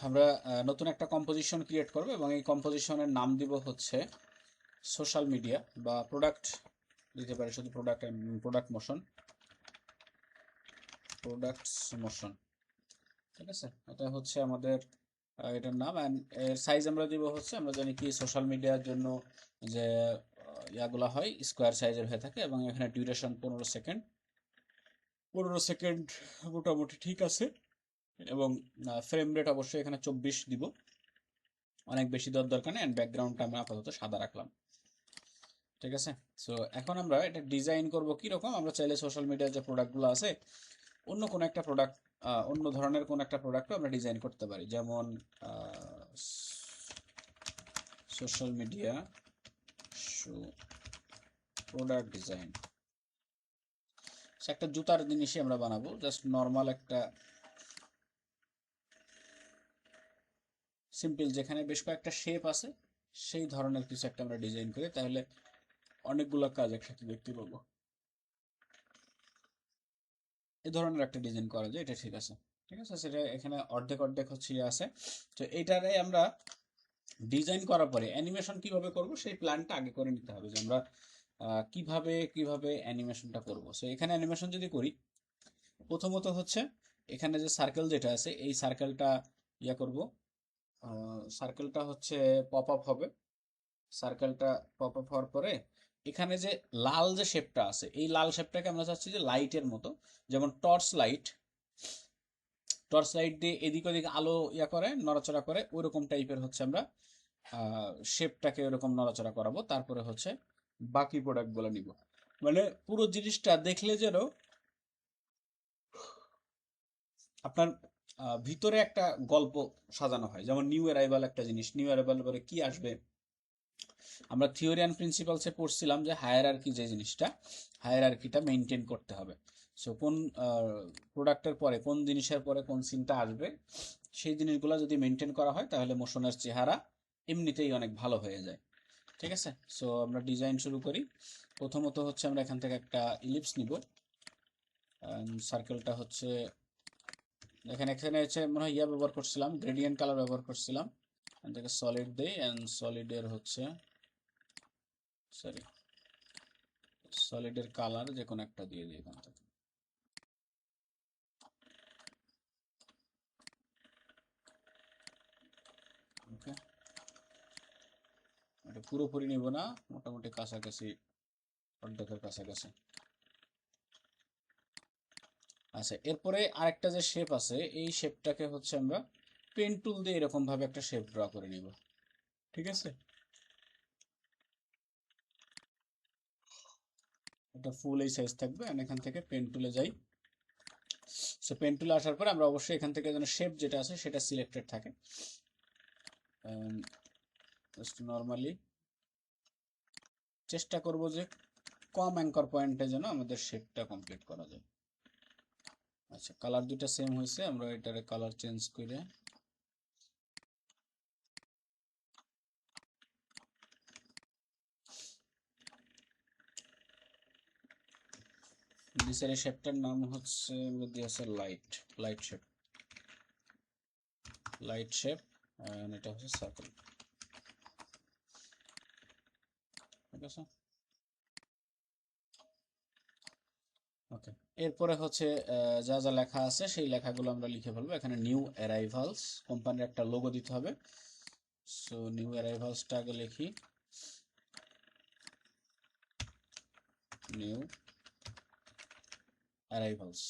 আমরা নতুন একটা কম্পোজিশন ক্রিয়েট করব এবং এই কম্পোজিশনের নাম দিব হচ্ছে সোশ্যাল মিডিয়া বা প্রোডাক্ট দিতে পারে, শুধু প্রোডাক্ট মোশন। ঠিক আছে, এটা হচ্ছে আমাদের এটার নাম। অ্যান্ড এর সাইজ আমরা দিব হচ্ছে, আমরা জানি কি সোশ্যাল মিডিয়ার জন্য যে ইয়াগুলো হয় স্কোয়ার সাইজের হয়ে থাকে, এবং এখানে ডিউরেশন 15 সেকেন্ড। 15 সেকেন্ড মোটামুটি ঠিক আছে। এবং ফ্রেম রেট অবশ্যই এখানে 24 দিব, অনেক বেশি দেওয়ার দরকার নেই। অ্যান্ড ব্যাকগ্রাউন্ডটা আমরা আপাতত সাদা রাখলাম। ঠিক আছে, সো এখন আমরা এটা ডিজাইন করব কীরকম। আমরা চাইলে সোশ্যাল মিডিয়ার যে প্রোডাক্টগুলো আছে অন্য কোনো একটা প্রোডাক্ট, অন্য ধরনের কোনো একটা প্রোডাক্টও আমরা ডিজাইন করতে পারি, যেমন social media show product design. একটা জুতার জিনিসই আমরা বানাবো, জাস্ট নর্মাল একটা সিম্পল, যেখানে বেশ কয়েকটা শেপ আছে সেই ধরনের কিছু একটা আমরা ডিজাইন করি, তাহলে অনেকগুলো কাজ একসাথে দেখতে পাবো। এই ধরনের একটা ডিজাইন করা যায়, এটা ঠিক আছে। ঠিক আছে, সেটা এখানে অর্ধেক অর্ধেক হচ্ছে আছে। তো এইটারে আমরা ডিজাইন করার পরে অ্যানিমেশন কিভাবে করব সেই প্ল্যানটা আগে করে নিতে হবে, যে আমরা কিভাবে কিভাবে অ্যানিমেশনটা করব। সো এখানে অ্যানিমেশন যদি করি, প্রথমত হচ্ছে এখানে যে সার্কেল যেটা আছে এই সার্কেলটা ইয়া করব। সার্কেলটা হচ্ছে পপ আপ হবে। সার্কেলটা পপ আপ হওয়ার পরে এখানে যে লাল যে শেপটা আছে এই লাল শেপটাকে আমরা চাচ্ছি যে লাইটের মতো, যেমন টর্চ লাইট দিয়ে এদিক ওদিক আলো ইয়া করে নড়াচড়া করে ওইরকম টাইপের হচ্ছে আমরা শেপটাকে ওরকম নড়াচড়া করাবো। তারপরে হচ্ছে বাকি প্রোডাক্টগুলো নিব, মানে পুরো জিনিসটা দেখলে যেন আপনার ভিতরে একটা গল্প সাজানো হয়। যেমন নিউ অ্যারাইভাল একটা জিনিস, নিউ অ্যারাইভাল পরে কি আসবে। আমরা থিওরি অ্যান্ড প্রিন্সিপালসে পড়ছিলাম যে হায়ারার্কি, যে জিনিসটা হায়ারার্কিটা মেনটেন করতে হবে। সো কোন প্রোডাক্টের পরে কোন জিনিসের পরে কোন সিনটা আসবে সেই জিনিসগুলো যদি মেনটেন করা হয় তাহলে মোশনের চেহারা এমনিতেই অনেক ভালো হয়ে যায়। ঠিক আছে, সো আমরা ডিজাইন শুরু করি। প্রথমত হচ্ছে আমরা এখান থেকে একটা ইলিপস নিব। সার্কেলটা হচ্ছে এখানে এখানে হচ্ছে মনে হয় ইয়া ব্যবহার করছিলাম, গ্রেডিয়েন্ট কালার ব্যবহার করছিলাম। এখান থেকে সলিড দেই, অ্যান্ড সলিডের হচ্ছে সরি সলিডের কালার যে কোনো একটা দিয়ে দিই এখান থেকে। ওকে, এটা পুরোপুরি নিব না, মোটামুটি কাছাকাছি, অর্ধেকের কাছাকাছি। আচ্ছা, এরপরে আরেকটা যে শেপ আছে এই শেপটাকে হচ্ছে আমরা পেন টুল দিয়ে এরকম ভাবে একটা শেপ ড্র করে নিব। ঠিক আছে, এটা ফুল এই সাইজ থাকবে। আমি এখান থেকে পেন টুলে যাই। সো পেন টুলে আসার পরে আমরা অবশ্যই এখান থেকে যেন শেপ যেটা আছে সেটা সিলেক্টেড থাকে। জাস্ট নর্মালি চেষ্টা করব যে কম অ্যাঙ্কর পয়েন্টে যেন আমাদের শেপটা কমপ্লিট করা যায়। আচ্ছা, কালার দুইটা সেম হয়েছে, আমরা এটারে কালার চেঞ্জ করে নিচের শেপটার নাম হচ্ছে আছে লাইট শেপ। এটা হচ্ছে সার্কেল। ঠিক আছে, ওকে। এরপরে হচ্ছে যা যা লেখা আছে সেই লেখাগুলো আমরা লিখে ফেলবো। এখানে নিউ অ্যারাইভালস কোম্পানির একটা লোগো দিতে হবে। সো নিউ অ্যারাইভালসটা আগে লিখি, নিউ অ্যারাইভালস।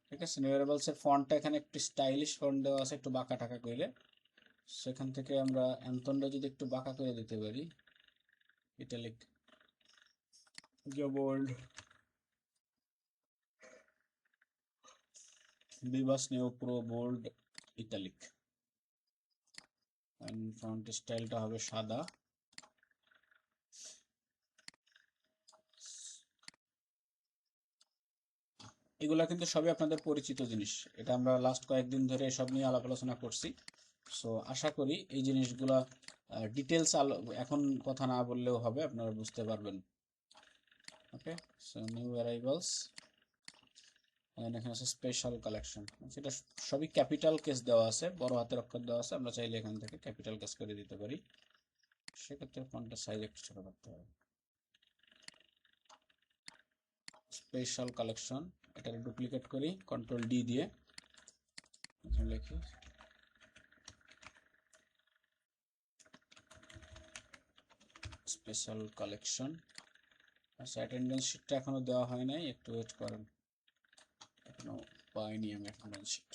ঠিক আছে, নিউ অ্যারাইভালসের ফন্টটা এখানে একটু স্টাইলিশ ফন্ট দেওয়া আছে, একটু বাঁকা টাকা করে। সেখান থেকে আমরা অ্যান্থনটা যদি একটু বাঁকা করে দিতে পারি, italic bold Bebas Neue Pro bold italic, font স্টাইলটা হবে সাদা। এগুলা কিন্তু সবই আপনাদের পরিচিত জিনিস, এটা আমরা লাস্ট কয়েকদিন ধরে এসব নিয়ে আলাপ আলোচনা করছি। সো আশা করি এই জিনিসগুলা ডিটেলস এখন কথা না বললেও হবে, আপনারা বুঝতে পারবেন। ওকে, সো নিউ অ্যারাইভালস, এখানে আছে স্পেশাল কালেকশন, সেটা সবই ক্যাপিটাল কেস দেওয়া আছে, বড় হাতের অক্ষর দেওয়া আছে, আমরা চাইলে এখান থেকে ক্যাপিটাল কেস করে দিতে পারি, সেক্ষেত্রে ফন্টের সাইজ একটু ছোট করতে হবে। স্পেশাল কালেকশন, এটাকে ডুপ্লিকেট করি কন্ট্রোল ডি দিয়ে, লিখি স্পেশাল কালেকশন। আচ্ছা, অ্যাটেন্ডেন্স শিটটা এখনো দেওয়া হয় নাই, একটু ওয়েট করেন, এখনো পাইনি আমি অ্যাটেন্ডেন্স শিট।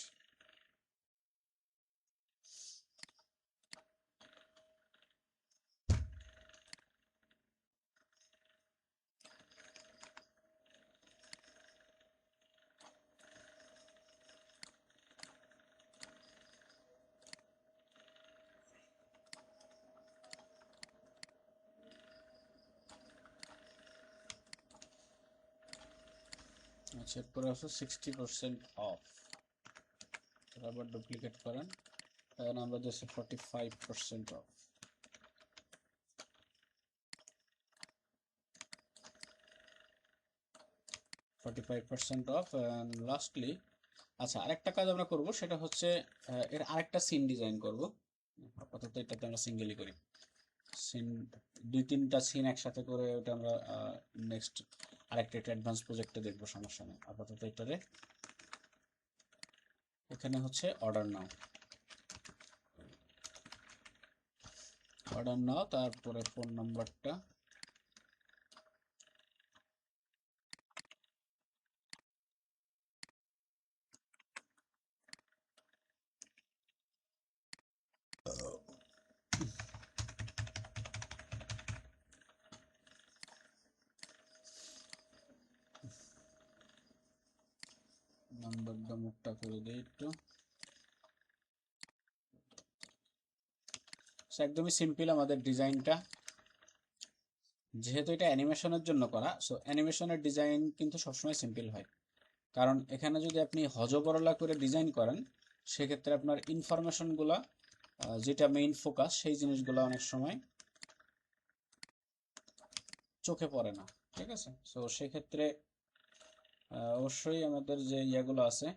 আচ্ছা, এরপরে আছে 60% অফ, এটা আবার ডুপ্লিকেট করেন, এখন আমরা দিচ্ছি 45% অফ। 45% অফ অ্যান্ড লাস্টলি, আচ্ছা আরেকটা কাজ আমরা করব, সেটা হচ্ছে এর আরেকটা সিন ডিজাইন করব। আপাতত এটাতে আমরা সিঙ্গেলই করি, সিন 2-3টা সিন একসাথে করে ওটা আমরা নেক্সট আরেকটা এটা অ্যাডভান্স প্রজেক্টে দেখবো, সমস্যা নেই। আপাতত এটারে এখানে হচ্ছে অর্ডার নাও, তারপরে ফোন নাম্বারটা, নাম্বারটা মুখটা করে দিই একটু। একদমই সিম্পল আমাদের ডিজাইনটা, যেহেতু এটা অ্যানিমেশনের জন্য করা, সো অ্যানিমেশনের ডিজাইন কিন্তু সবসময় সিম্পল হয়, কারণ এখানে যদি আপনি হজবরলা করে ডিজাইন করেন, সেক্ষেত্রে আপনার ইনফরমেশনগুলা, যেটা মেইন ফোকাস, সেই জিনিসগুলো অনেক সময় চোখে পড়ে না, ঠিক আছে। সো সেক্ষেত্রে অবশ্যই আমাদের যে ইয়েগুলো আছে,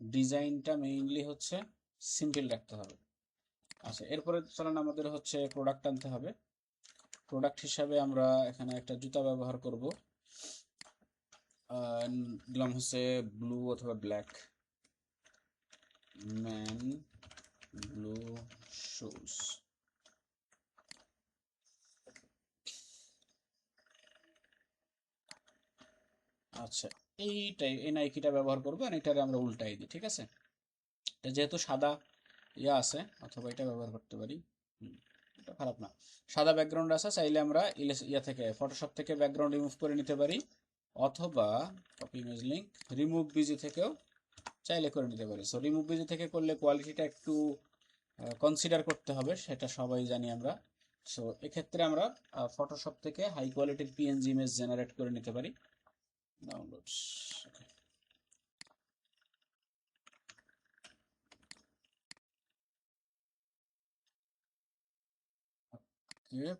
ডিজাইনটা মেইনলি হচ্ছে সিম্পল রাখতে হবে। আচ্ছা, এরপরে চলেন আমাদের হচ্ছে প্রোডাক্ট আনতে হবে। প্রোডাক্ট হিসাবে আমরা এখানে একটা জুতা ব্যবহার করব, দিলাম হচ্ছে ব্লু অথবা ব্ল্যাক, ম্যান ব্লু শুজ। আচ্ছা, এই নাইকিটা ব্যবহার করবো, আর এটারে আমরা উল্টাই দিই, ঠিক আছে। এটা যেহেতু সাদা ইয়া আছে, অথবা এটা ব্যবহার করতে পারি, এটা খারাপ না। সাদা ব্যাকগ্রাউন্ড আছে, চাইলে আমরা ইয়া থেকে ফটোশপ থেকে ব্যাকগ্রাউন্ড রিমুভ করে নিতে পারি, অথবা copy image link remove busy থেকেও চাইলে করে নিতে পারি। সো রিমুভ বিজি থেকে করলে কোয়ালিটিটা একটু কনসিডার করতে হবে, সেটা সবাই জানি আমরা। সো এক্ষেত্রে আমরা ফটোশপ থেকে হাই কোয়ালিটির পিএনজি ইমেজ জেনারেট করে নিতে পারি। ডাউনলোডস,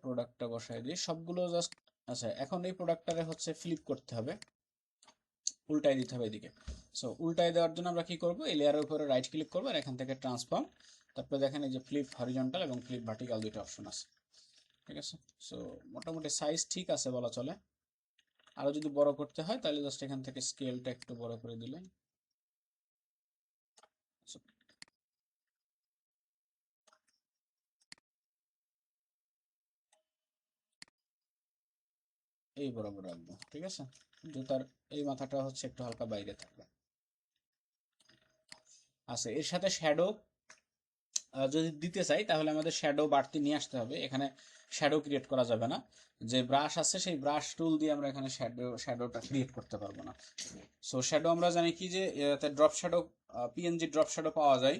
প্রোডাক্টটা বসাই দিই সবগুলো জাস্ট। আচ্ছা, এখন এই প্রোডাক্টটারে হচ্ছে ফ্লিপ করতে হবে, উল্টাই দিতে হবে এদিকে। সো উল্টাই দেওয়ার জন্য আমরা কি করব, এই লেয়ারের উপরে রাইট ক্লিক করবো, আর এখান থেকে ট্রান্সফর্ম, তারপরে দেখেন এই যে ফ্লিপ হরিজন্টাল এবং ফ্লিপ ভার্টিক্যাল দুটো অপশন আছে, ঠিক আছে। সো মোটামুটি সাইজ ঠিক আছে বলা চলে, আরো যদি বড় করতে হয় তাহলে জাস্ট এখান থেকে স্কেলটা একটু বড় করে দিলে। So, এই বরাবর রাখবো, ঠিক আছে। জুতার এই মাথাটা হচ্ছে একটু হালকা বাইরে থাকবে। আচ্ছা, এর সাথে শ্যাডো যদি দিতে চাই, তাহলে আমাদের শ্যাডো বাড়তি নিয়ে আসতে হবে। এখানে শ্যাডো ক্রিয়েট করা যাবে না, যে ব্রাশ আছে সেই ব্রাশ টুল দিয়ে আমরা এখানে শ্যাডোটা ক্রিয়েট করতে পারবো না। সো শ্যাডো আমরা জানি কি, যে এতে drop shadow, PNG drop shadow পাওয়া যায়,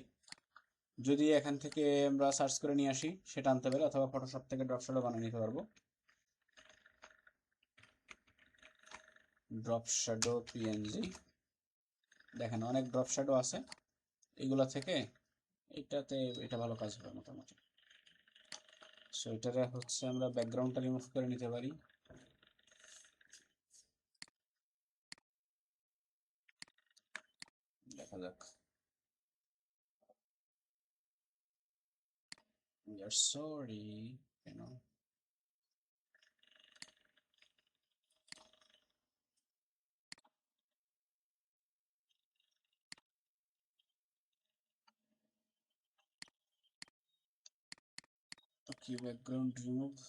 যদি এখান থেকে আমরা সার্চ করে নিয়ে আসি সেটা আনতে পারি, অথবা ফটোশপ থেকে ড্রপ শ্যাডো বানিয়ে নিতে পারবো। ড্রপ শ্যাডো পিএনজি, দেখেন অনেক ড্রপ শ্যাডো আছে, এগুলা থেকে এটাতে এটা ভালো কাজ হবে মোটামুটি। সো এটারে হচ্ছে আমরা ব্যাকগ্রাউন্ডটা রিমুভ করে নিতে পারি। দেখা যাক। We are sorry, you know. Okay, background remove.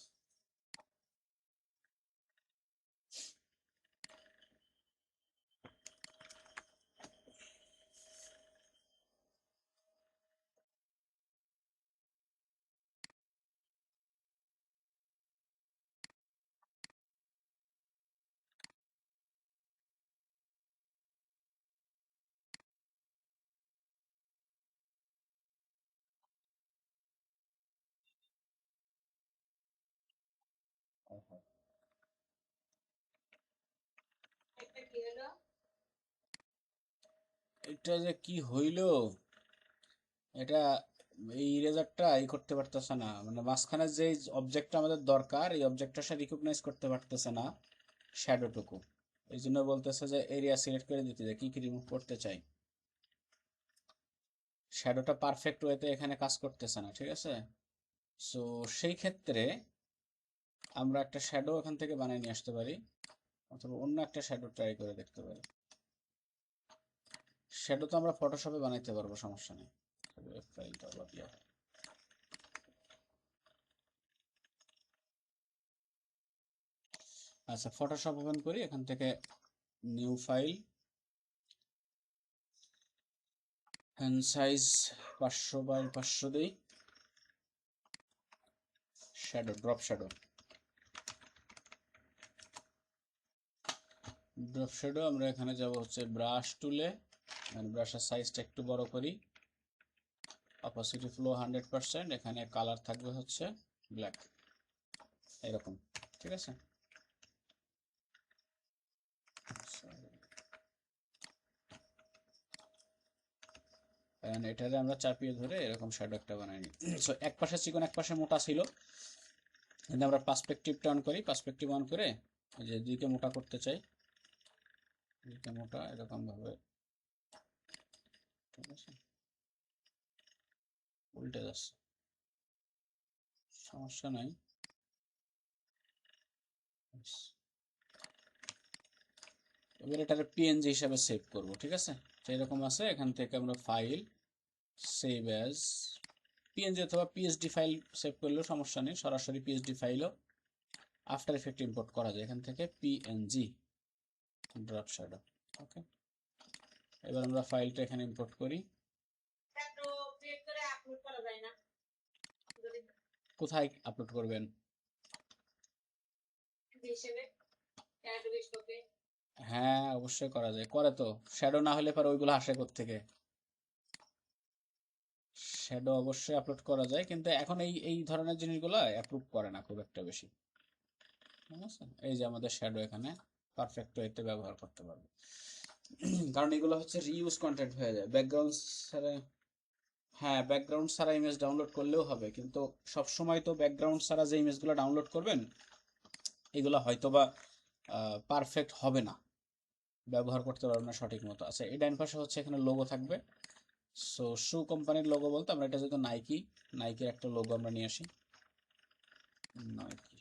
এটা যে কি হইল, এটা এই ইরেজারটা করতে পারতেছে না, মানে মাঝখানে যে অবজেক্টটা আমাদের দরকার এই অবজেক্টটা সে রিকগনাইজ করতে পারতেছে না শ্যাডোটুকু। এই জন্য বলতেছে যে এরিয়া সিলেক্ট করে দিতে, যে কি কি রিমুভ করতে চাই। শ্যাডোটা পারফেক্ট ওয়েতে এখানে কাজ করতেছে না, ঠিক আছে। সো সেই ক্ষেত্রে আমরা একটা শ্যাডো এখান থেকে বানিয়ে নিয়ে আসতে পারি, অথবা অন্য একটা শ্যাডো ট্রাই করে দেখতে পারি। শ্যাডো তো আমরা ফটোশপে বানাইতে পারবো, সমস্যা নেই। ফাইলটা আচ্ছা, ফটোশপ ওপেন করি, এখান থেকে new file, hand size 500 by 500 দেই, shadow, drop shadow, drop shadow. আমরা এখানে যাব হচ্ছে ব্রাশ টুলে, ব্রাশের সাইজটা একটু বড় করি, অপাসিটি ফ্লো 100%, এখানে কালার থাকবে হচ্ছে ব্ল্যাক, এরকম, ঠিক আছে। এটারে আমরা চাপিয়ে ধরে এরকম শ্যাডো একটা বানাই নিই। সো এক পাশে চিকন এক পাশে মোটা ছিল, কিন্তু আমরা পার্সপেক্টিভটা অন করি, পার্সপেক্টিভ অন করে যে দিকে মোটা করতে চাই, দিকে মোটা এরকম ভাবে, ঠিক আছে। উল্টে যাচ্ছে, সমস্যা নাই। এবার এটাকে পিএনজি হিসাবে সেভ করব, ঠিক আছে। এরকম আছে, এখান থেকে আমরা ফাইল, সেভ অ্যাজ পিএনজি অথবা পিএসডি ফাইল সেভ করলেও সমস্যা নেই, সরাসরি পিএসডি ফাইলও আফটার এফেক্ট ইম্পোর্ট করা যায়, এখান থেকে পিএনজি ড্রপ শ্যাডো। ওকে, এবার আমরা ফাইলটা এখানে ইম্পোর্ট করি। কোথায় আপলোড করবেন? হ্যাঁ, অবশ্যই করা যায়, করে তো। শ্যাডো না হলে পরে ওইগুলো আসে কোত্থেকে? শ্যাডো অবশ্যই আপলোড করা যায়, কিন্তু এখন এই ধরনের জিনিসগুলো অ্যাপ্রুভ করে না খুব একটা বেশি, ঠিক আছে। এই যে আমাদের শ্যাডো এখানে পারফেক্ট ওয়েতে ব্যবহার করতে পারবে, কারণ এগুলো হচ্ছে রিইউজ কন্টেন্ট হয়ে যায়। ব্যাকগ্রাউন্ড ছাড়া, হ্যাঁ ব্যাকগ্রাউন্ড ছাড়া ইমেজ ডাউনলোড করলেও হবে, কিন্তু সব সময় তো ব্যাকগ্রাউন্ড ছাড়া যে ইমেজগুলো ডাউনলোড করবেন এগুলো হয়তোবা পারফেক্ট হবে না, ব্যবহার করতে পারবেন না সঠিক মতো। আচ্ছা, এই ডান পাশে হচ্ছে এখানে লোগো থাকবে। সো শু কোম্পানির লোগো বলতে আমরা এটা যেহেতু নাইকি, নাইকির একটা লোগো আমরা নিয়ে আসি, নাইকি,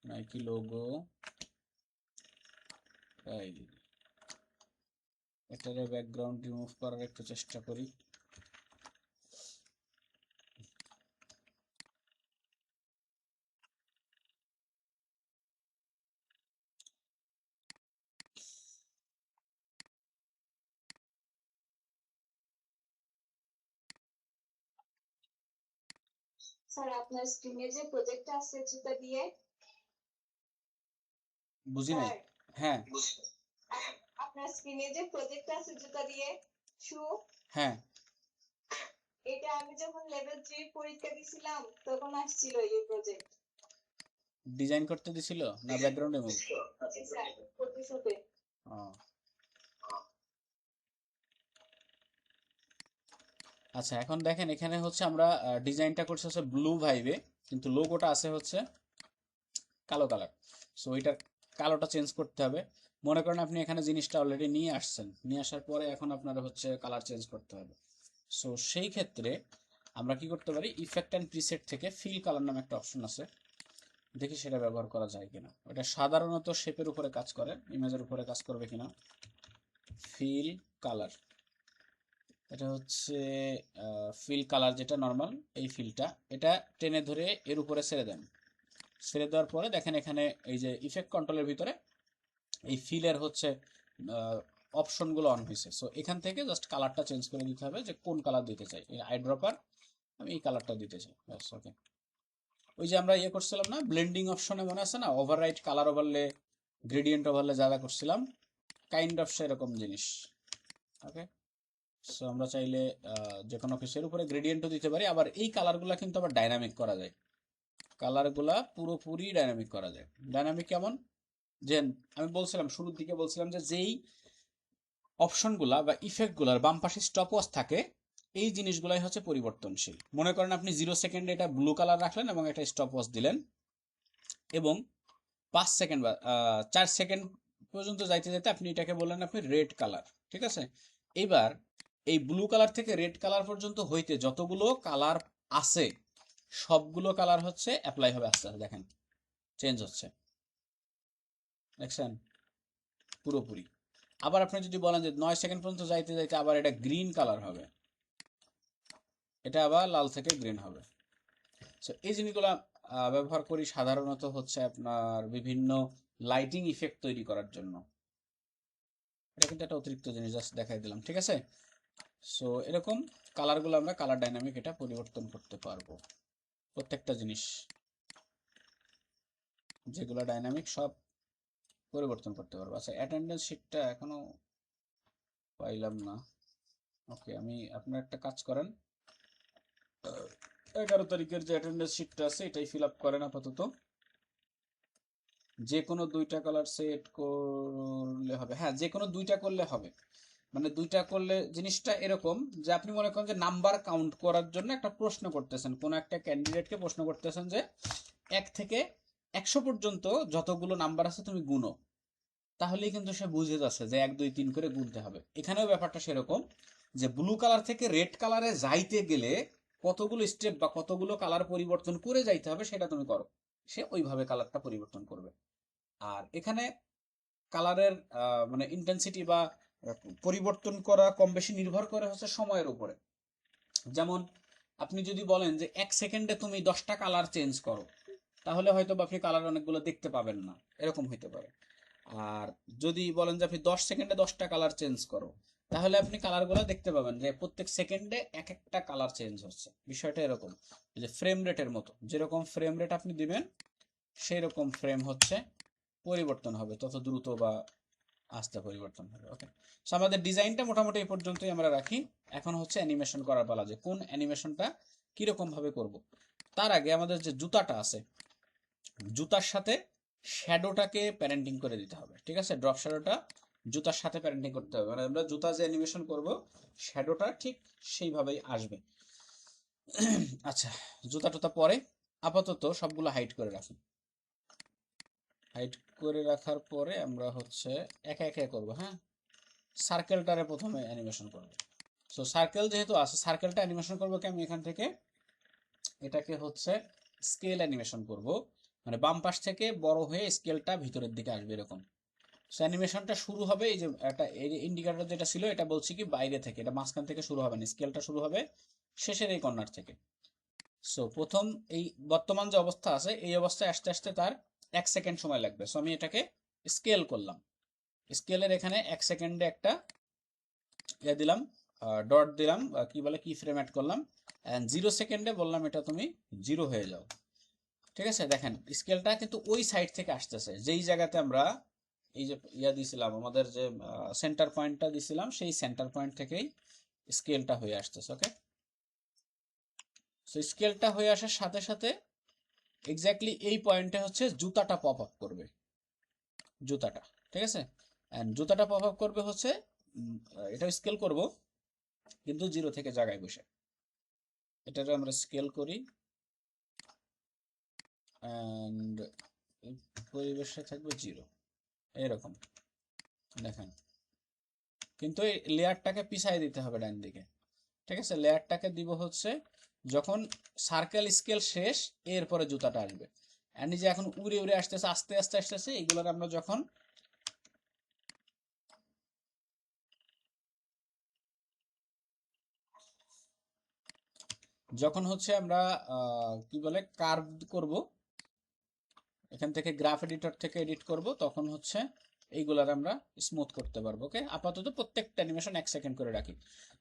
নাইকি লোগো, এটার ব্যাকগ্রাউন্ড রিমুভ করার একটু চেষ্টা করি। স্যার আপনার স্ক্রিনে যে প্রজেক্টটা আছে জুতা দিয়ে, বুঝি নাই। হ্যাঁ, আপনার স্ক্রিনে যে প্রজেক্টটা আছে জুতা দিয়ে শু, হ্যাঁ, এটা আমি যখন লেভেল 3 পরীক্ষা দিছিলাম তখন আসছিল এই প্রজেক্ট। ডিজাইন করতে দিছিল না ব্যাকগ্রাউন্ড রিমুভ? স্যার ফটোশপে। আচ্ছা, এখন দেখেন এখানে হচ্ছে আমরা ডিজাইনটা করছি হচ্ছে ব্লু ভাইবে, কিন্তু লোগোটা আছে হচ্ছে কালো কালার। সো এটার কালোটা চেঞ্জ করতে হবে। মনে করেন আপনি এখানে জিনিসটা অলরেডি নিয়ে আসছেন, নিয়ে আসার পরে এখন আপনার হচ্ছে কালার চেঞ্জ করতে হবে। সো সেই ক্ষেত্রে আমরা কি করতে পারি, ইফেক্ট অ্যান্ড প্রিসেট থেকে ফিল কালার নামে একটা অপশন আছে, দেখি সেটা ব্যবহার করা যায় কিনা। ওটা সাধারণত শেপের উপরে কাজ করে, ইমেজের উপরে কাজ করবে কিনা। ফিল কালার, এটা হচ্ছে ফিল কালার, যেটা নর্মাল এই ফিলটা, এটা টেনে ধরে এর উপরে ছেড়ে দেন। ছেড়ে দেওয়ার পরে দেখেন এখানে এই যে ইফেক্ট কন্ট্রোলের ভিতরে এই ফিলের হচ্ছে অপশনগুলো অন হয়েছে। সো এখান থেকে জাস্ট কালারটা চেঞ্জ করে দিতে হবে, যে কোন কালার দিতে চাই। এই আই ড্রপার আমি এই কালারটা দিতে চাই, ব্যাস। ওকে, ওই যে আমরা ইয়ে করছিলাম না ব্লেন্ডিং অপশনে, মনে আছে না, overwrite colour overlay, gradient overlay যা যা করছিলাম, কাইন্ড অফ সেরকম জিনিস। ওকে, সো আমরা চাইলে যে কোনো কিছুর উপরে গ্রেডিয়েন্টও দিতে পারি। আবার এই কালারগুলা কিন্তু আবার ডাইনামিক করা যায়, কালারগুলা পুরোপুরি ডাইনামিক করা যায়। ডাইনামিক কেমন, যে আমি বলছিলাম শুরুর দিকে বলছিলাম যে যেই অপশনগুলা বা ইফেক্টগুলার বাম পাশে স্টপওয়াচ থাকে, এই জিনিসগুলাই হচ্ছে পরিবর্তনশীল। মনে করেন আপনি 0 সেকেন্ডে এটা ব্লু কালার রাখলেন এবং একটা স্টপওয়াচ দিলেন, এবং 5 সেকেন্ড বা 4 সেকেন্ড পর্যন্ত যাইতে যাইতে আপনি এটাকে বললেন আপনি রেড কালার, ঠিক আছে। এবার এই ব্লু কালার থেকে রেড কালার পর্যন্ত হইতে যতগুলো কালার আছে, সবগুলো কালার হচ্ছে অ্যাপ্লাই হবে আস্তে আস্তে, দেখেন চেঞ্জ হচ্ছে, দেখছেন পুরোপুরি। আবার আপনি যদি বলেন যে 9 সেকেন্ড পর্যন্ত যাইতে যাইতে আবার এটা গ্রিন কালার হবে, এটা আবার লাল থেকে গ্রিন হবে। সো এই জিনিসগুলো ব্যবহার করি সাধারণত হচ্ছে আপনার বিভিন্ন লাইটিং ইফেক্ট তৈরি করার জন্য। এটা কিন্তু একটা অতিরিক্ত জিনিস জাস্ট দেখাই দিলাম, ঠিক আছে। সো এরকম কালারগুলো আমরা কালার ডাইনামিক এটা পরিবর্তন করতে পারবো, প্রত্যেকটা জিনিস যেগুলো ডাইনামিক সব পরিবর্তন করতে পারবো। আচ্ছা, অ্যাটেন্ডেন্স শিটটা এখনো পাইলাম না। ওকে, আমি আপনার একটা কাজ করেন, 11 তারিখের যে অ্যাটেন্ডেন্স শিটটা আছে এটাই ফিল আপ করেন আপাতত। যে কোনো 2টা কালার সেট করলে হবে, হ্যাঁ যে কোনো 2টা করলে হবে। মানে 2টা করলে জিনিসটা এরকম যে আপনি মনে করেন যে নাম্বার কাউন্ট করার জন্য একটা প্রশ্ন করতেছেন, কোনো একটা ক্যান্ডিডেটকে প্রশ্ন করতেছেন যে 1 থেকে 100 পর্যন্ত যতগুলো নাম্বার আছে তুমি গুনো, তাহলেই কিন্তু সে বুঝে যাচ্ছে যে 1 2 3 করে গুনতে হবে। এখানেও ব্যাপারটা সেরকম, যে ব্লু কালার থেকে রেড কালারে যাইতে গেলে কতগুলো স্টেপ বা কতগুলো কালার পরিবর্তন করে যাইতে হবে সেটা তুমি করো, সে ওইভাবে কালারটা পরিবর্তন করবে। আর এখানে কালারের মানে ইন্টেন্সিটি বা পরিবর্তন করা কম বেশি নির্ভর করে হচ্ছে সময়ের উপরে। যেমন আপনি যদি বলেন যে 1 সেকেন্ডে তুমি 10টা কালার চেঞ্জ করো, তাহলে হয়তো আপনি কালার অনেকগুলো দেখতে পাবেন না, এরকম হইতে পারে। আর যদি বলেন যে আপনি 10 সেকেন্ডে 10টা কালার চেঞ্জ করো, তাহলে আপনি কালারগুলো দেখতে পাবেন যে প্রত্যেক সেকেন্ডে এক একটা কালার চেঞ্জ হচ্ছে। বিষয়টা এরকম যে ফ্রেম রেটের মতো, যেরকম ফ্রেম রেট আপনি দিবেন সেই রকম ফ্রেম হচ্ছে পরিবর্তন হবে, তত দ্রুত বা আস্তে পরিবর্তন হবে। ওকে, সো আমাদের ডিজাইনটা মোটামুটি এই পর্যন্তই আমরা রাখি। এখন হচ্ছে অ্যানিমেশন করার পালা, যে কোন অ্যানিমেশনটা কিরকম ভাবে করব। তার আগে আমাদের যে জুতাটা আছে, জুতার সাথে শ্যাডোটাকে প্যারেন্টিং করে দিতে হবে, ঠিক আছে। ড্রপ শ্যাডোটা জুতার সাথে প্যারেন্টিং করতে হবে, মানে আমরা জুতা যে অ্যানিমেশন করব শ্যাডোটা ঠিক সেইভাবেই আসবে। আচ্ছা, জুতা টুতা পরে আপাতত সবগুলো হাইড করে রাখি। হাইড করে রাখার পরে আমরা হচ্ছে একে একে করব, হ্যাঁ। সার্কেলটারে প্রথমে অ্যানিমেশন করব। সো সার্কেল যেহেতু আছে, সার্কেলটা অ্যানিমেশন করবো কি, আমি এখান থেকে এটাকে হচ্ছে স্কেল অ্যানিমেশন করব, মানে বাম পাশ থেকে বড় হয়ে স্কেলটা ভিতরের দিকে আসবে এরকম। সো অ্যানিমেশনটা শুরু হবে, এই যে একটা ইন্ডিকেটর যেটা ছিল এটা বলছি কি বাইরে থেকে, এটা মাঝখান থেকে শুরু হবে না, স্কেলটা শুরু হবে শেষের এই কর্নার থেকে। সো প্রথম এই বর্তমান যে অবস্থা আছে এই অবস্থায় আসতে আসতে তার 1 সেকেন্ড সময় লাগবে। সো আমি এটাকে স্কেল করলাম, স্কেলের এখানে 1 সেকেন্ডে একটা ইয়ে দিলাম, ডট দিলাম, কি বলে কি ফ্রেম অ্যাড করলাম, অ্যান্ড 0 সেকেন্ডে বললাম এটা তুমি 0 হয়ে যাও, ঠিক আছে। দেখেন স্কেলটা কিন্তু ওই সাইড থেকে আসতেছে, যেই জায়গাতে আমরা এই যে ইয়া দিছিলাম, আমাদের যে সেন্টার পয়েন্টটা দিছিলাম সেই সেন্টার পয়েন্ট থেকেই স্কেলটা হয়ে আসতেছে। ওকে, সো স্কেলটা হয়ে আসার সাথে সাথে এক্স্যাক্টলি এই পয়েন্টে হচ্ছে জুতাটা পপ আপ করবে, জুতাটা, ঠিক আছে। অ্যান্ড জুতাটা পপ আপ করবে হচ্ছে এটা স্কেল করব কিন্তু 0 থেকে জায়গায় বসে, এটাকে আমরা স্কেল করি অ্যান্ড পরিবেশে থাকবে 0 এরকম। দেখেন, কিন্তু এই লেয়ারটাকে পিছাই দিতে হবে ডান দিকে। ঠিক আছে, লেয়ারটাকে দিব হচ্ছে যখন সার্কেল স্কেল শেষ, এরপরে জুতাটা আসবে। আর নিজে এখন উড়ে উড়ে আসতেছে, আস্তে আস্তে আসতেছে, এগুলোর আমরা যখন যখন হচ্ছে আমরা কি বলে কার্ভ করব, এখান থেকে গ্রাফ এডিটর থেকে এডিট করব, তখন হচ্ছে এইগুলার আমরা স্মুথ করতে পারবো। ওকে, আপাতত প্রত্যেকটা অ্যানিমেশন 1 সেকেন্ড করে রাখি।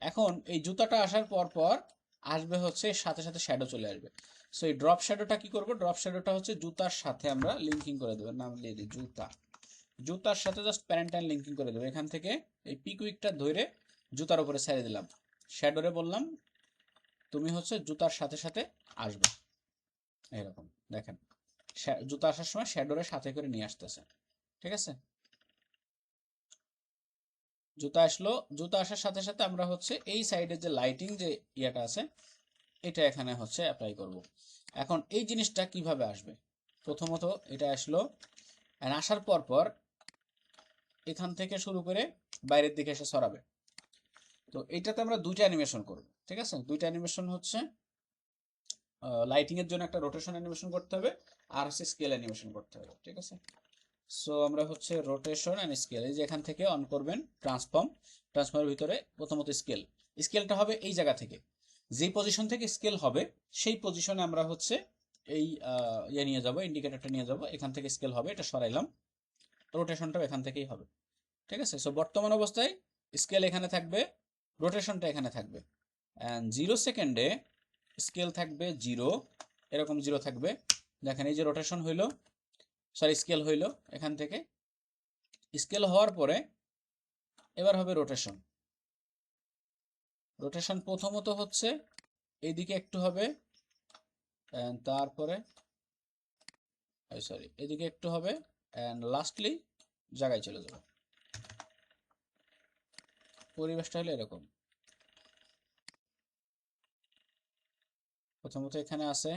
এখন এই জুতাটা আসার পর পর আসবে হচ্ছে সাথে সাথে শ্যাডো চলে আসবে। সো এই ড্রপ শ্যাডোটা কি করব, ড্রপ শ্যাডোটা হচ্ছে জুতার সাথে আমরা লিঙ্কিং করে দেবো, নাম দিয়ে দিই জুতা। জুতার সাথে জাস্ট প্যারেন্টাইন লিঙ্কিং করে দেবো। এখান থেকে এই পিকুইকটা ধরে জুতার উপরে ছেড়ে দিলাম, শ্যাডোরে বললাম তুমি হচ্ছে জুতার সাথে সাথে আসবে। এরকম দেখেন, জুতা আসার সময় শ্যাডোরে সাথে করে নিয়ে আসতেছে। ঠিক আছে, জুতা আসলো, জুতা আসার সাথে সাথে আমরা হচ্ছে এই সাইডে যে লাইটিং যে ইয়াটা আছে, এটা এখানে হচ্ছে অ্যাপ্লাই করব। এখন এই জিনিসটা কিভাবে আসবে, প্রথমত এটা আসলো, আসার পর পর এখান থেকে শুরু করে বাইরের দিকে এসে ছড়াবে। তো এইটাতে আমরা দুইটা অ্যানিমেশন করব। ঠিক আছে, দুইটা অ্যানিমেশন হচ্ছে লাইটিং এর জন্য একটা রোটেশন অ্যানিমেশন করতে হবে, আর হচ্ছে স্কেল অ্যানিমেশন করতে হবে। ঠিক আছে, সো আমরা হচ্ছে রোটেশন এন্ড স্কেল, এই যে এখান থেকে অন করবেন ট্রান্সফর্ম, ট্রান্সফর্মের ভিতরে প্রথমত স্কেল, স্কেলটা হবে এই জায়গা থেকে, যে পজিশন থেকে স্কেল হবে সেই পজিশনে আমরা হচ্ছে এই ইয়ে নিয়ে যাব, ইন্ডিকেটরটা নিয়ে যাব, এখান থেকে স্কেল হবে, এটা সরাইলাম, রোটেশনটাও এখান থেকেই হবে। ঠিক আছে, সো বর্তমান অবস্থায় স্কেল এখানে থাকবে, রোটেশনটা এখানে থাকবে, অ্যান্ড 0 সেকেন্ডে স্কেল থাকবে 0, এরকম 0 থাকবে। দেখেন এই যে রোটেশন হইলো, সরি স্কেল হইলো, এখান থেকে স্কেল হওয়ার পরে এবার হবে রোটেশন। রোটেশন প্রথমত হচ্ছে এইদিকে একটু হবে, তারপরে সরি এদিকে একটু হবে, অ্যান্ড লাস্টলি জায়গায় চলে যাবে। পরিবেশটা হলো এরকম, প্রথমত এখানে আছে,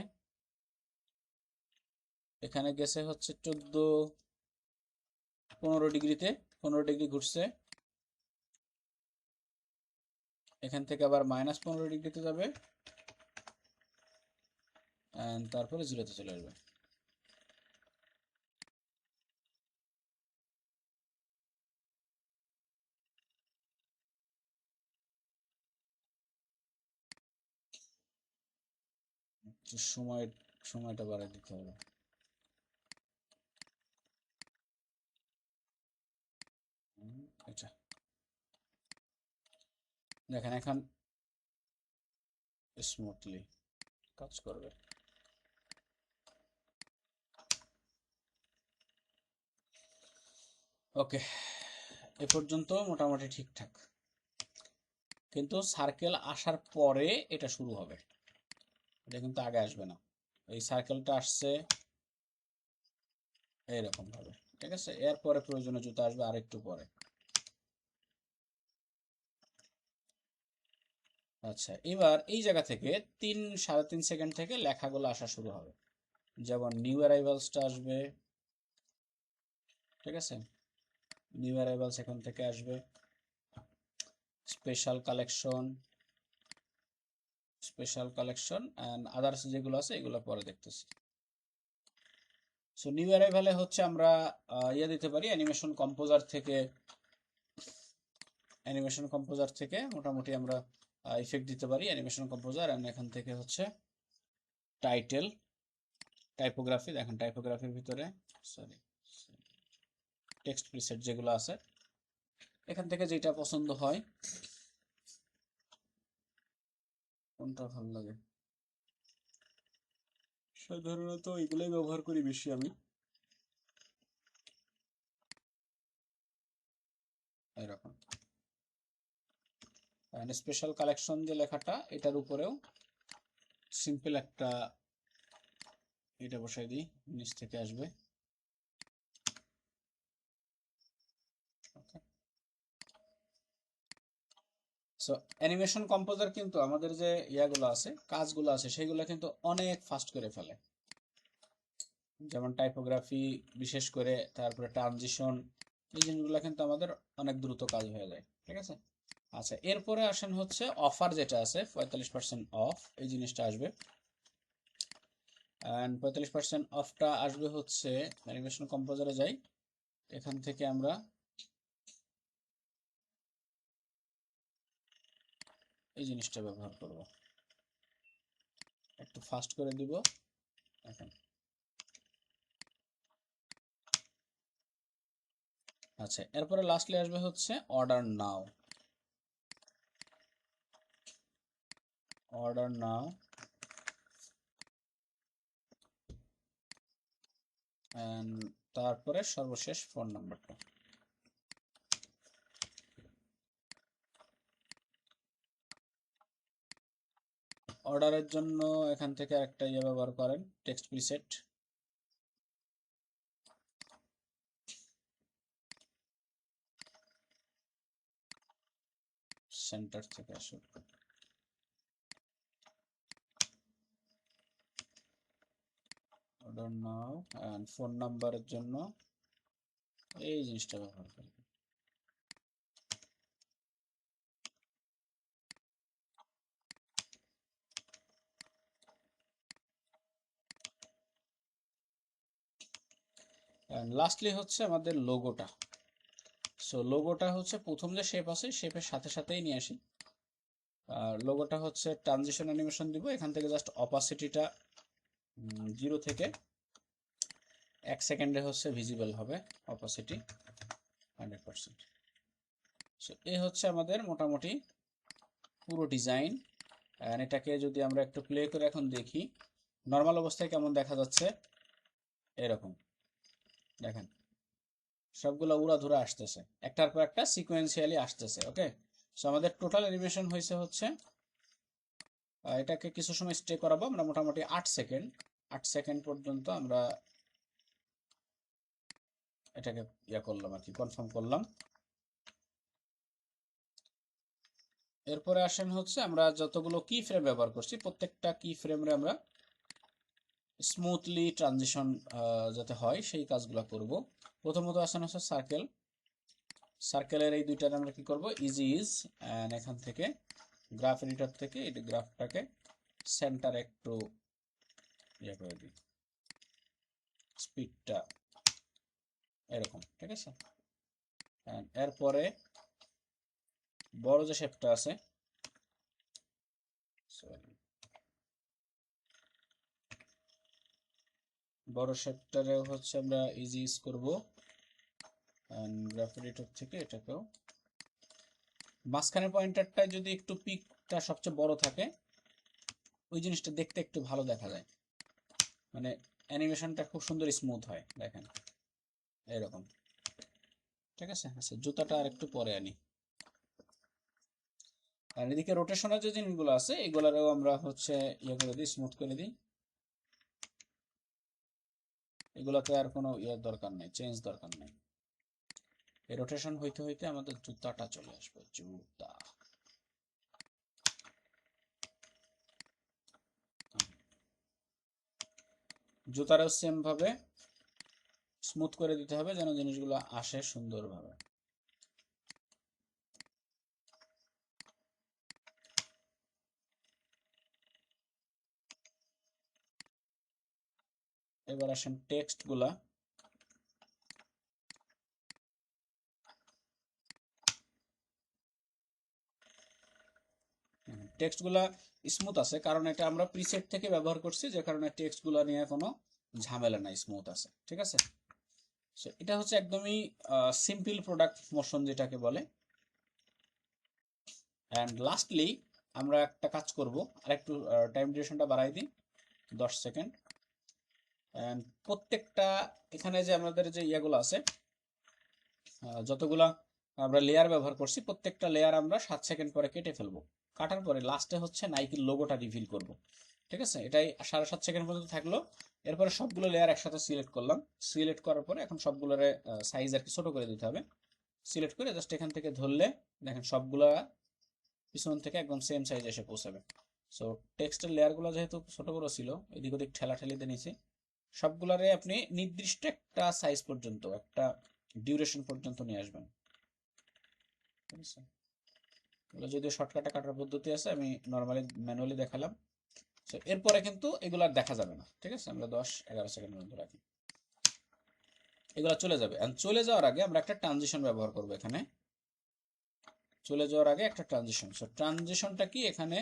এখানে গেছে হচ্ছে 15 ডিগ্রিতে, 15 ডিগ্রি ঘুরছে, এখান থেকে আবার -15 ডিগ্রিতে যাবে, তারপরে 0-তে চলে আসবে। সময়টা বাড়াই দিতে হবে। এটা দেখেন এখন স্মুথলি কাজ করবে। ওকে, এ পর্যন্ত মোটামুটি ঠিকঠাক, কিন্তু সার্কেল আসার পরে এটা শুরু হবে, এটা কিন্তু আগে আসবে না। এই সার্কেলটা আসছে এইরকম ভাবে। ঠিক আছে, এরপরে প্রয়োজনীয় জুতা আসবে আরেকটু পরে। আচ্ছা, এবার এই জায়গা থেকে 3-3.5 সেকেন্ড থেকে লেখাগুলো আসা শুরু হবে, যেমন নিউ অ্যারাইভালসটা আসবে। ঠিক আছে, নিউ অ্যারাইভালস এখান থেকে আসবে, special collection, special collection and others যেগুলো আছে এগুলো পরে দেখতেছি। সো নিউ অ্যারাইভালে হচ্ছে আমরা ইয়ে দিতে পারি অ্যানিমেশন কম্পোজার থেকে, মোটামুটি আমরা ইফেক্ট দিতে পারি অ্যানিমেশন কম্পোজার, এন্ড এখান থেকে হচ্ছে টাইটেল, টাইপোগ্রাফি, দেখেন টাইপোগ্রাফির ভিতরে সরি টেক্সট প্রিসেট যেগুলো আছে, এখান থেকে যেটা পছন্দ হয়, কোনটা ভালো লাগে, সাধারণত এগুলোই ব্যবহার করি বেশি আমি। এরকম স্পেশাল কালেকশন যে লেখাটা, এটার উপরেও সিম্পল একটা এটা বসাই দিই, নিচ থেকে আসবে। সো অ্যানিমেশন কম্পোজার কিন্তু আমাদের যে ইয়াগুলো আছে, কাজগুলো আছে, সেগুলো কিন্তু অনেক ফাস্ট করে ফেলে, যেমন টাইপোগ্রাফি বিশেষ করে, তারপরে ট্রানজিশন, এই জিনিসগুলো কিন্তু আমাদের অনেক দ্রুত কাজ হয়ে যায়, ঠিক আছে। আচ্ছা, এরপরে আসেন হচ্ছে অফার যেটা আছে 45% অফ, এই জিনিসটা আসবে। অ্যান্ড 45% অফটা আসবে হচ্ছে অ্যানিমেশন কম্পোজারে যাই, এখান থেকে আমরা এই জিনিসটা ব্যবহার করব, একটু ফাস্ট করে দিব এখন। আচ্ছা, এরপরে লাস্টলি আসবে হচ্ছে order now. Order now and তারপরে সর্বশেষ ফোন নাম্বারটা। অর্ডারের জন্য এখান থেকে একটা ইয়ে ব্যবহার করেন, টেক্সট প্রিসেট। সেন্টার থেকে আসুক। অর্ডার নাও অ্যান্ড ফোন নাম্বারের জন্য এই জিনিসটা ব্যবহার করেন। অ্যান্ড লাস্টলি হচ্ছে আমাদের লোগোটা। সো লোগোটা হচ্ছে প্রথম যে শেপ আছে শেপের সাথে সাথেই নিয়ে আসি। লোগোটা হচ্ছে ট্রানজিশন অ্যানিমেশন দিব, এখান থেকে জাস্ট অপাসিটিটা 0 থেকে 1 সেকেন্ডে হচ্ছে ভিজিবল হবে, অপাসিটি 100%। সো এই হচ্ছে আমাদের মোটামুটি পুরো ডিজাইন। এটাকে যদি আমরা একটু প্লে করে এখন দেখি, নর্মাল অবস্থায় কেমন দেখা যাচ্ছে, এরকম দেখেন সবগুলো উড়াধুরা আসতেছে, একটার পর একটা সিকোয়েন্সিয়ালি আসতেছে। ওকে, সো আমাদের টোটাল অ্যানিমেশন হয়েছে হচ্ছে, এটাকে কিছু সময় স্টে করাবো আমরা, মোটামুটি 8 সেকেন্ড। 8 সেকেন্ড পর্যন্ত আমরা এটাকে ইয়া করলাম আর কি, কনফার্ম করলাম। এরপরে আসেন হচ্ছে আমরা যতগুলো কি ফ্রেম ব্যবহার করছি প্রত্যেকটা কি ফ্রেমে আমরা স্মুথলি ট্রানজিশন যাতে হয় সেই কাজগুলো করব। প্রথমত আসেন হচ্ছে সার্কেল। সার্কেলের এই দুইটার আমরা কি করব, ইজি ইজ, এন্ড এখান থেকে গ্রাফ এডিটর থেকে এই গ্রাফটাকে সেন্টার একটু ইয়ে করে দিই, স্পিডটা এরকম, ঠিক আছে। এরপরে বড় যে শেপটা আছে, সরি, বড় শেপটারেও হচ্ছে আমরা ইজি ইজ করব, গ্রাফ এডিটর থেকে এটাকেও মাঝখানের পয়েন্টারটায় যদি একটু পিকটা সবচেয়ে বড় থাকে ওই জিনিসটা দেখতে একটু ভালো দেখা যায়, মানে অ্যানিমেশনটা খুব সুন্দর স্মুথ হয়, দেখেন এরকম, ঠিক আছে। আচ্ছা, জুতাটা আর একটু পরে আনি। আর এদিকে রোটেশনের যে জিনিসগুলো আছে এগুলারও আমরা হচ্ছে ইয়ে করে দিই, স্মুথ করে দিই। এগুলাতে আর কোনো ইয়ের দরকার নেই, চেঞ্জ দরকার নেই। এই রোটেশন হইতে হইতে আমাদের জুতাটা চলে আসবে, জুতা। জুতারও সেম ভাবে স্মুথ করে দিতে হবে যেন জিনিসগুলো আসে সুন্দরভাবে। এবার আসেন টেক্সট গুলা। টেক্সট গুলা স্মুথ আছে কারণ এটা আমরা প্রিসেট থেকে ব্যবহার করছি, যে কারণে টেক্সট গুলা নিয়ে কোনো ঝামেলা নাই, স্মুথ আছে, ঠিক আছে। So, এটা হচ্ছে একদমই সিম্পল প্রোডাক্ট মোশন যেটাকে বলে। অ্যান্ড লাস্টলি আমরা একটা কাজ করব, আর একটু টাইম ডিউরেশনটা বাড়াই দিই 10 সেকেন্ড। অ্যান্ড প্রত্যেকটা এখানে যে আমাদের যে ইয়েগুলো আছে, যতগুলা আমরা লেয়ার ব্যবহার করছি প্রত্যেকটা লেয়ার আমরা 7 সেকেন্ড পরে কেটে ফেলবো। কাটার পরে লাস্টে হচ্ছে নাইকির লোগোটা রিভিল করব, ঠিক আছে। এটাই 7.5 সেকেন্ড পর্যন্ত থাকলো। এরপরে সবগুলো লেয়ার একসাথে সিলেক্ট করলাম, সিলেক্ট করার পরে এখন সবগুলোর সাইজ আর কি ছোট করে দিতে হবে। সিলেক্ট করে জাস্ট এখান থেকে ধরলে দেখেন সবগুলা পিছন থেকে একদম সেম সাইজ এসে পৌঁছাবে। সো টেক্সটের লেয়ারগুলো যেহেতু ছোট বড় ছিল এদিক ওদিক ঠেলাঠেলিতে নিয়েছি, সবগুলারে আপনি নির্দিষ্ট একটা সাইজ পর্যন্ত একটা ডিউরেশন পর্যন্ত নিয়ে আসবেন, ঠিক আছে। এগুলো যদিও শর্টকাটে কাটার পদ্ধতি আছে, আমি নর্মালি ম্যানুয়ালি দেখালাম। সো এরপরে কিন্তু এগুলো আর দেখা যাবে না, ঠিক আছে। আমরা 10-11 সেকেন্ডের মধ্যে রাখি, এগুলো চলে যাবে। আর চলে যাওয়ার আগে আমরা একটা ট্রানজিশন ব্যবহার করব এখানে। চলে যাওয়ার আগে একটা ট্রানজিশন। সো ট্রানজিশনটা কি, এখানে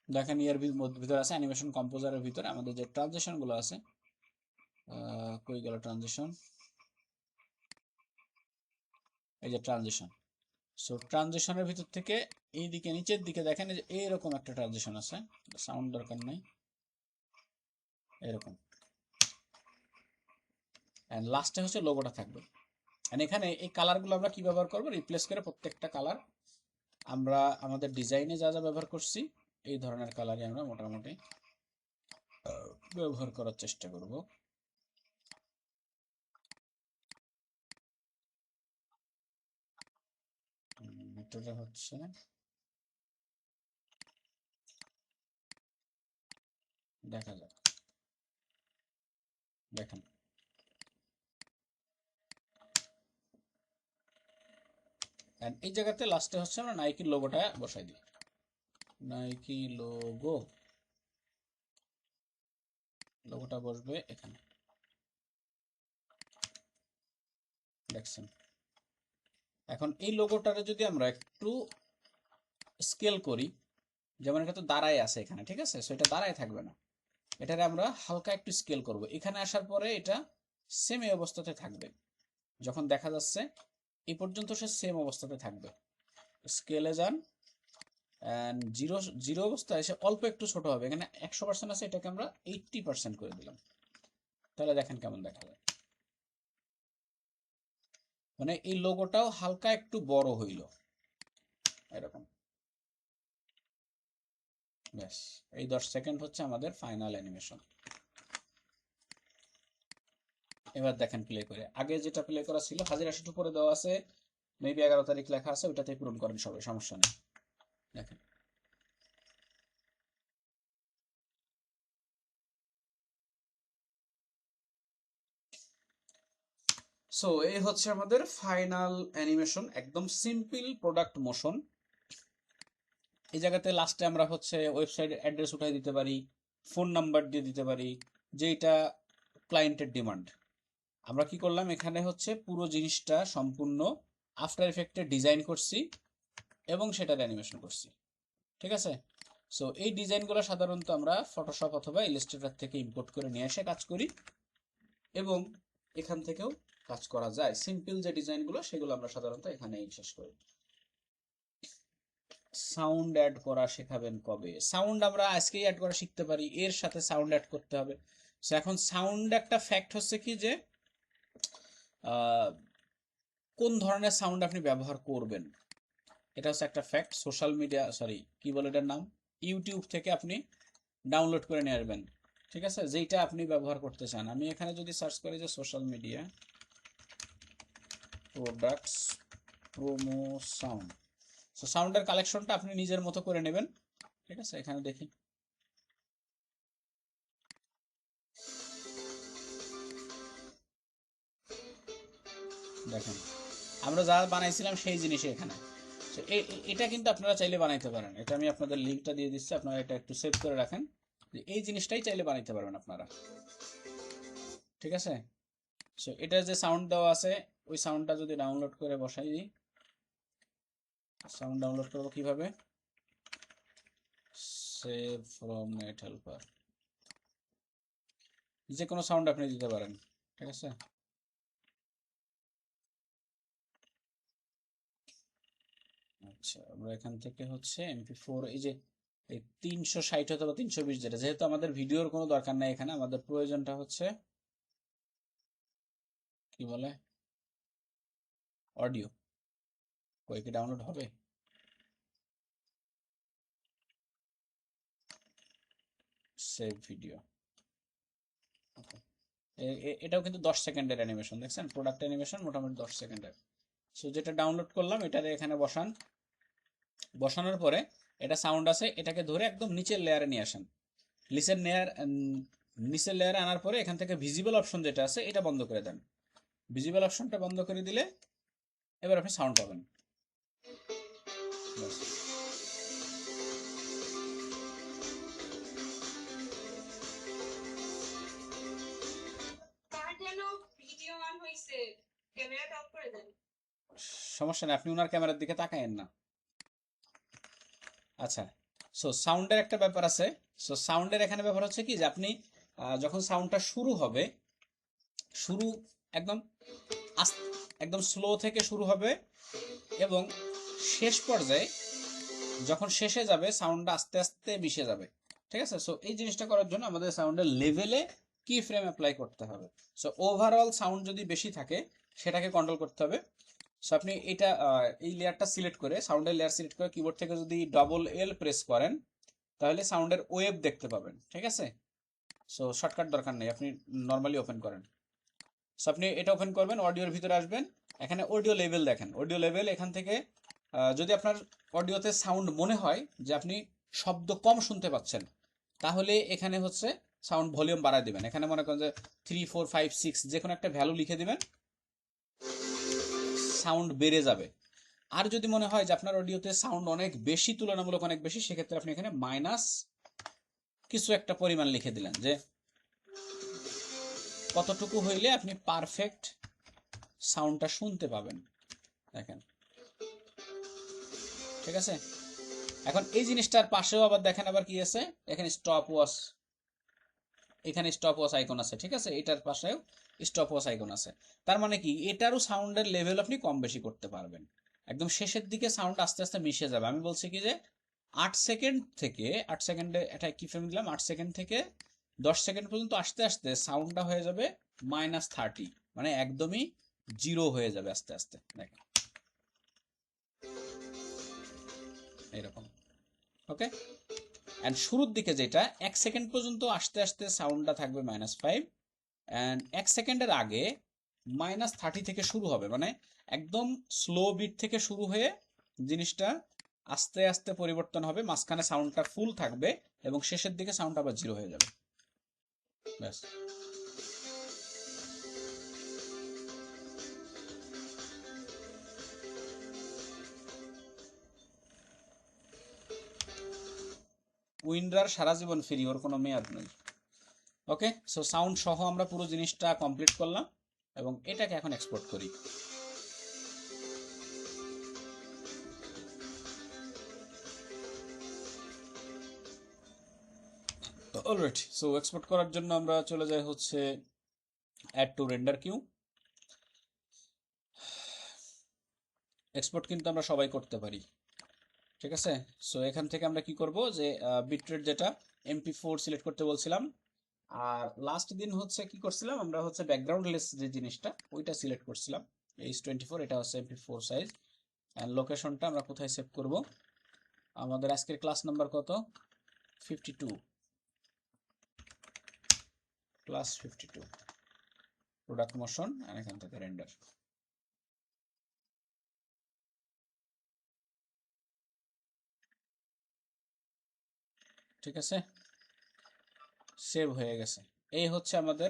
দেখেন ইয়ার ভিতরে আছে অ্যানিমেশন কম্পোজারের ভিতরে আমাদের যে ট্রানজিশনগুলো আছে, কই গেল ট্রানজিশন, এই যে ট্রানজিশন। সো ট্রানজিশনের ভিতর থেকে এইদিকে নিচের দিকে দেখেন এই যে এইরকম একটা ট্রানজিশন আছে, সাউন্ড দরকার নাই, এরকম। এন্ড লাস্টে হচ্ছে লোগোটা থাকবে। এন্ড এখানে এই কালারগুলো আমরা কি ব্যবহার করব, রিপ্লেস করে প্রত্যেকটা কালার আমরা আমাদের ডিজাইনে যা যা ব্যবহার করছি এই ধরনের কালারই আমরা মোটামুটি ব্যবহার করার চেষ্টা করব। এটা হচ্ছে দেখা যাক, দেখেন এই জায়গাতে লাস্টে হচ্ছে আমরা নাইকির লোগোটা বসাই দিই, নাইকি লোগোটা বসবে এখানে, দেখছেন। এখন এই লোগোটারে যদি আমরা একটু স্কেল করি, যেমন এটা তো দাঁড়ায় আছে এখানে, ঠিক আছে। সো এটা দাঁড়ায় থাকবে না, এটারে আমরা হালকা একটু স্কেল করব। এখানে আসার পরে এটা সেম এই অবস্থাতে থাকবে, যখন দেখা যাচ্ছে এই পর্যন্ত সে সেম অবস্থাতে থাকবে। স্কেলে যান, অ্যান্ড জিরো জিরো অবস্থায় এসে অল্প একটু ছোট হবে। এখানে 100% আছে, এটাকে আমরা 80% করে দিলাম, তাহলে দেখেন কেমন দেখা যায়। মানে এই লোগোটাও হালকা একটু বড় হইল, এরকম। ব্যাস, এই 10 সেকেন্ড হচ্ছে আমাদের ফাইনাল অ্যানিমেশন। এবার দেখেন প্লে করে, আগে যেটা প্লে করা ছিল হাজিরা শিট উপরে দেওয়া আছে, মেবি 11 তারিখ লেখা আছে, ওইটাতে পূরণ করেন সবাই, সমস্যা নেই। দেখেন সো এই হচ্ছে আমাদের ফাইনাল অ্যানিমেশন, একদম সিম্পল প্রোডাক্ট মোশন। এই জায়গাতে লাস্টে আমরা হচ্ছে ওয়েবসাইট অ্যাড্রেস উঠাই দিতে পারি, ফোন নাম্বার দিয়ে দিতে পারি, যেটা ক্লায়েন্টের ডিমান্ড। আমরা কি করলাম, এখানে হচ্ছে পুরো জিনিসটা সম্পূর্ণ আফটার এফেক্টে ডিজাইন করছি এবং সেটার অ্যানিমেশন করছি, ঠিক আছে। সো এই ডিজাইনগুলো সাধারণত আমরা ফটোশপ অথবা ইলাস্ট্রেটর থেকে ইম্পোর্ট করে নিয়ে এসে কাজ করি, এবং এখান থেকেও কাজ করা যায়। সিম্পল যে ডিজাইনগুলো সেগুলো আমরা সাধারণত এখানেই শেষ করি। সাউন্ড অ্যাড করা শেখাবেন কবে? সাউন্ড আমরা আজকেই অ্যাড করা শিখতে পারি, এর সাথে সাউন্ড অ্যাড করতে হবে। সো এখন সাউন্ড একটা ফ্যাক্ট হচ্ছে কি যে কোন ধরনের সাউন্ড আপনি ব্যবহার করবেন, এটা হচ্ছে একটা ফ্যাক্ট। সোশ্যাল মিডিয়া, সরি কি বলে এটার নাম, ইউটিউব থেকে আপনি ডাউনলোড করে নিয়ে আসবেন, ঠিক আছে, যেইটা আপনি ব্যবহার করতে চান। আমি এখানে যদি সার্চ করি যে social media products promo sound, so সাউন্ডের কালেকশনটা আপনি নিজের মতো করে নেবেন, ঠিক আছে। এখানে দেখি, দেখেন আমরা যা বানাইছিলাম সেই জিনিসই এখানে। So, এটা কিন্তু আপনারা চাইলে বানাইতে পারেন, এটা আমি আপনাদের লিঙ্কটা দিয়ে দিচ্ছি, আপনারা এটা একটু সেভ করে রাখেন, যে এই জিনিসটাই চাইলে বানাইতে পারবেন আপনারা, ঠিক আছে। সো এটা যে সাউন্ড দেওয়া আছে, ওই সাউন্ডটা যদি ডাউনলোড করে বসাই দিই, সাউন্ড ডাউনলোড করবো কিভাবে, সেভ ফ্রম নেট হেল্পার, যে কোনো সাউন্ড আপনি দিতে পারেন, ঠিক আছে। আচ্ছা, আমরা এখান থেকে হচ্ছে MP4, এই যে এই 360 অথবা 320, যেটা যেহেতু আমাদের ভিডিওর কোনো দরকার নাই এখানে, আমাদের প্রয়োজনটা হচ্ছে কি বলে অডিও, কই কি ডাউনলোড হবে, সেভ ভিডিও, এটাও কিন্তু 10 সেকেন্ডের অ্যানিমেশন, দেখছেন প্রোডাক্ট অ্যানিমেশন মোটামুটি 10 সেকেন্ডের। সো যেটা ডাউনলোড করলাম এটারে এখানে বসান, বসানোর পরে এটা সাউন্ড আছে, এটাকে ধরে একদম নিচের লেয়ারে নিয়ে আসেন, নিচের লেয়ারে আনার পরে এখান থেকে ভিজিবল অপশন যেটা আছে এটা বন্ধ করে দেন, ভিজিবল অপশনটা বন্ধ করে দিলে এবার আপনি সাউন্ড পাবেন। ব্যাস। তার যেন ভিডিও অন হইছে, ক্যামেরাটা অফ করে দেন। সমস্যা নেই, আপনি ওনার ক্যামেরার দিকে তাকায়েন না। আচ্ছা, সো সাউন্ডের একটা ব্যাপার আছে। সো সাউন্ডের এখানে ব্যাপার হচ্ছে কি যে আপনি যখন সাউন্ডটা শুরু হবে, শুরু একদম একদম স্লো থেকে শুরু হবে এবং শেষ পর্যায়ে যখন শেষে যাবে সাউন্ডটা আস্তে আস্তে মিশে যাবে। ঠিক আছে, সো এই জিনিসটা করার জন্য আমাদের সাউন্ডের লেভেলে কি ফ্রেম অ্যাপ্লাই করতে হবে। সো ওভারঅল সাউন্ড যদি বেশি থাকে সেটাকে কন্ট্রোল করতে হবে। সো আপনি এটা এই লেয়ারটা সিলেক্ট করে, সাউন্ডের লেয়ার সিলেক্ট করে কিবোর্ড থেকে যদি ডবল L প্রেস করেন তাহলে সাউন্ডের ওয়েভ দেখতে পাবেন। ঠিক আছে, সো শর্টকাট দরকার নেই, আপনি নর্মালি ওপেন করেন। সো আপনি এটা ওপেন করবেন, অডিওর ভিতরে আসবেন, এখানে অডিও লেভেল দেখেন। অডিও লেভেল এখান থেকে যদি আপনার অডিওতে সাউন্ড মনে হয় যে আপনি শব্দ কম শুনতে পাচ্ছেন, তাহলে এখানে হচ্ছে সাউন্ড ভলিউম বাড়ায় দিবেন। এখানে মনে করেন যে 3 4 5 6 যে কোনো একটা ভ্যালু লিখে দিবেন, সাউন্ড বেড়ে যাবে। আর যদি মনে হয় যে আপনার অডিওতে সাউন্ড অনেক বেশি, তুলনামূলক অনেক বেশি, সেক্ষেত্রে আপনি এখানে মাইনাস কিছু একটা পরিমাণ লিখে দিলেন যে কতটুকু হইলে আপনি পারফেক্ট সাউন্ডটা শুনতে পাবেন। দেখেন, ঠিক আছে। এখন এই জিনিসটার পাশেও আবার দেখেন আবার কি আছে, এখানে স্টপ ওয়াচ, এখানে স্টপ ওয়াচ আইকন আছে। ঠিক আছে, এটার পাশেও স্টপ ওয়াচ আইকন আছে। তার মানে কি এটারও সাউন্ডের লেভেল আপনি কম বেশি করতে পারবেন। একদম শেষের দিকে সাউন্ড আস্তে আস্তে মিশে যাবে। আমি বলছি কি যে 8 সেকেন্ড থেকে 8 সেকেন্ডে এটা কি ফ্রেম দিলাম, 8 সেকেন্ড থেকে 10 সেকেন্ড পর্যন্ত আসতে আসতে সাউন্ডটা হয়ে যাবে -30, মানে একদমই জিরো হয়ে যাবে আস্তে আস্তে। দেখেন এরকম। ওকে, অ্যান্ড শুরুর দিকে যেটা 1 সেকেন্ড পর্যন্ত আসতে আসতে সাউন্ডটা থাকবে -5, অ্যান্ড 1 সেকেন্ডের আগে -30 থেকে শুরু হবে, মানে একদম স্লো বিট থেকে শুরু হয়ে জিনিসটা আস্তে আস্তে পরিবর্তন হবে, মাঝখানে সাউন্ডটা ফুল থাকবে এবং শেষের দিকে সাউন্ড আবার জিরো হয়ে যাবে। ব্যাস। উইন্ডার সারা জীবন ফ্রি, ওর কোনো মেয়াদ নেই। ওকে, সো সাউন্ড সহ আমরা পুরো জিনিসটা কমপ্লিট করলাম এবং এটাকে এখন এক্সপোর্ট করি। অলরাইট, সো এক্সপোর্ট করার জন্য আমরা চলে যাই হচ্ছে add to render queue. Export কিন্তু আমরা সবাই করতে পারি। ঠিক আছে, সো এখান থেকে আমরা কি করব যে বিটরেট যেটা MP4 সিলেক্ট করতে বলছিলাম, আর লাস্ট দিন হচ্ছে কি করছিলাম আমরা হচ্ছে ব্যাকগ্রাউন্ডলেস যে জিনিসটা ওইটা সিলেক্ট করছিলাম, H24, এটা হচ্ছে MP4 সাইজ। অ্যান্ড লোকেশনটা আমরা কোথায় সেভ করব, আমাদের আজকের ক্লাস নাম্বার কত, 52, ক্লাস 52, প্রোডাক্ট মোশন, আর এখান থেকে রেন্ডার। ঠিক আছে, সেভ হয়ে গেছে। এই হচ্ছে আমাদের